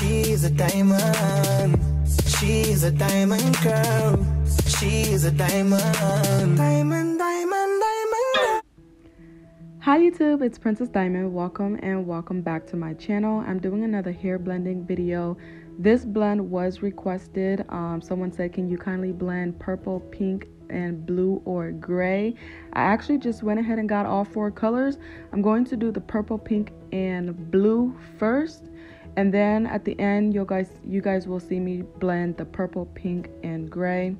She's a diamond. She's a diamond girl. She's a diamond. Diamond, diamond, diamond. Hi YouTube, it's Princess Diamond. Welcome back to my channel. I'm doing another hair blending video. This blend was requested. Someone said, can you kindly blend purple, pink, and blue or gray? I actually just went ahead and got all 4 colors. I'm going to do the purple, pink, and blue first, and then at the end you guys will see me blend the purple, pink, and gray.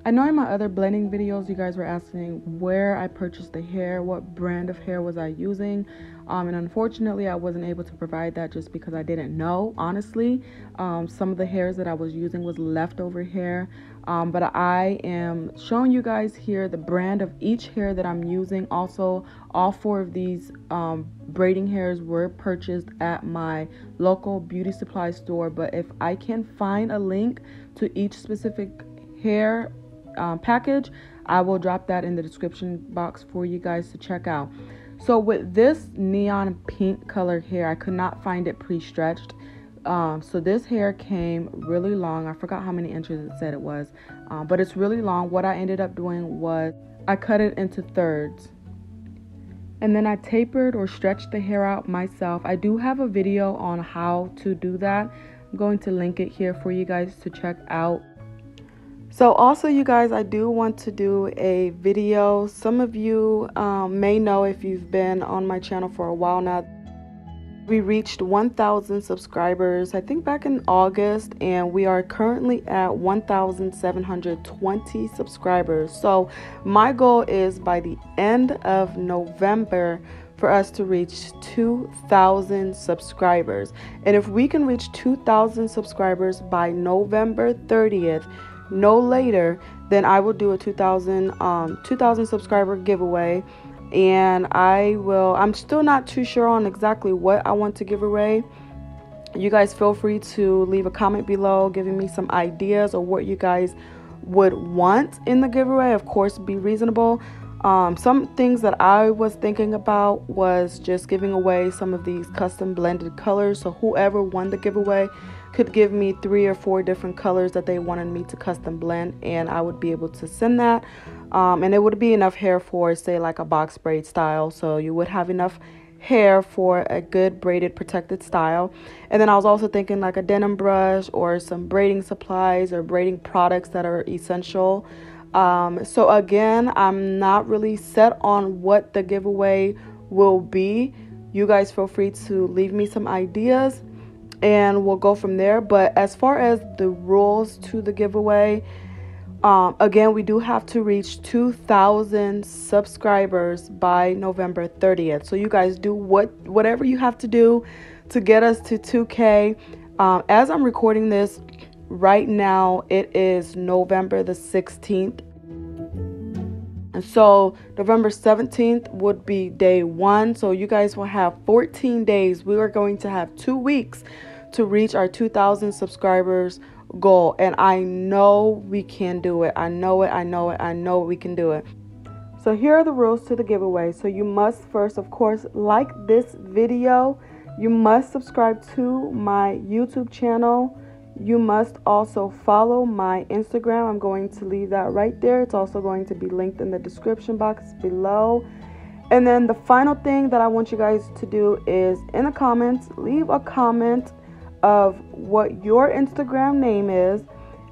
I know in my other blending videos you guys were asking where I purchased the hair, what brand of hair was I using, and unfortunately I wasn't able to provide that just because I didn't know, honestly. Some of the hairs that I was using was leftover hair, but I am showing you guys here the brand of each hair that I'm using. Also, all 4 of these braiding hairs were purchased at my local beauty supply store, but if I can find a link to each specific hair package, I will drop that in the description box for you guys to check out. So with this neon pink colored hair, I could not find it pre-stretched. So this hair came really long. I forgot how many inches it said it was, but it's really long. What I ended up doing was I cut it into thirds, and then I tapered or stretched the hair out myself. I do have a video on how to do that. I'm going to link it here for you guys to check out. So also, you guys, I do want to do a video. Some of you may know, if you've been on my channel for a while now, we reached 1,000 subscribers, I think back in August, and we are currently at 1,720 subscribers. So my goal is by the end of November for us to reach 2,000 subscribers. And if we can reach 2,000 subscribers by November 30th, no later, then I will do a 2,000 subscriber giveaway. And I'm still not too sure on exactly what I want to give away. You guys feel free to leave a comment below giving me some ideas or what you guys would want in the giveaway. Of course, be reasonable. Some things that I was thinking about was just giving away some of these custom blended colors. So whoever won the giveaway could give me 3 or 4 different colors that they wanted me to custom blend, and I would be able to send that. And it would be enough hair for, say, like a box braid style. So you would have enough hair for a good braided protected style. And then I was also thinking like a denim brush or some braiding supplies or braiding products that are essential. So again, I'm not really set on what the giveaway will be. You guys feel free to leave me some ideas and we'll go from there. But as far as the rules to the giveaway, again, we do have to reach 2,000 subscribers by November 30th. So you guys do whatever you have to do to get us to 2K. As I'm recording this right now, it is November the 16th. And so November 17th would be day 1. So you guys will have 14 days. We are going to have 2 weeks to reach our 2,000 subscribers goal. And I know we can do it. I know we can do it. So here are the rules to the giveaway. So you must first, of course, like this video. You must subscribe to my YouTube channel. You must also follow my Instagram. I'm going to leave that right there. It's also going to be linked in the description box below. And then the final thing that I want you guys to do is in the comments, leave a comment of what your Instagram name is,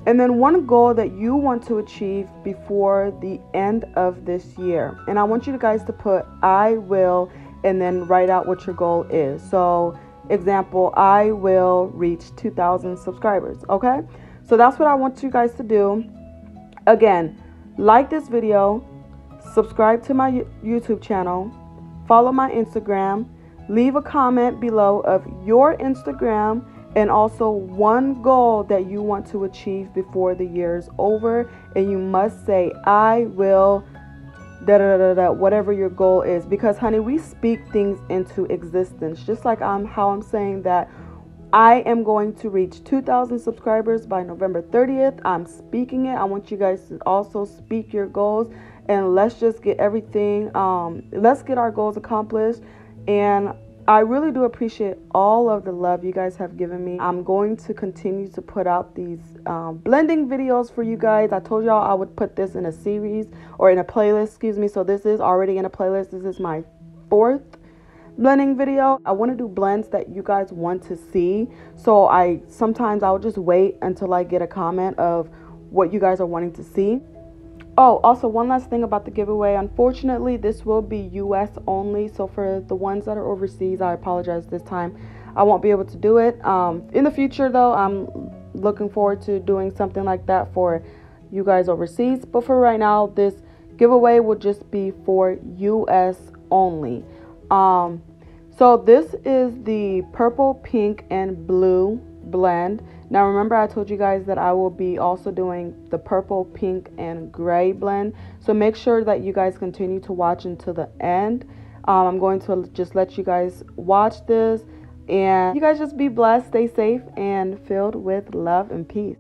and then one goal that you want to achieve before the end of this year. And I want you guys to put I will, and then write out what your goal is. So example, I will reach 2,000 subscribers. Okay, so that's what I want you guys to do. Again, like this video, subscribe to my YouTube channel, follow my Instagram, leave a comment below of your Instagram, and also one goal that you want to achieve before the year is over. And you must say, I will, whatever your goal is. Because, honey, we speak things into existence. Just like how I'm saying that I am going to reach 2,000 subscribers by November 30th. I'm speaking it. I want you guys to also speak your goals. And let's just get everything, let's get our goals accomplished. And I really do appreciate all of the love you guys have given me. I'm going to continue to put out these blending videos for you guys. I told y'all I would put this in a series or in a playlist, excuse me. So this is already in a playlist. This is my 4th blending video. I want to do blends that you guys want to see. So sometimes I'll just wait until I get a comment of what you guys are wanting to see. Oh, also one last thing about the giveaway. Unfortunately, this will be US only. So for the ones that are overseas, I apologize this time. I won't be able to do it. In the future though, I'm looking forward to doing something like that for you guys overseas. But for right now, this giveaway will just be for US only. So this is the purple, pink, and blue blend. Now remember I told you guys that I will be also doing the purple, pink, and gray blend. So make sure that you guys continue to watch until the end. I'm going to just let you guys watch this. And you guys just be blessed, stay safe, and filled with love and peace.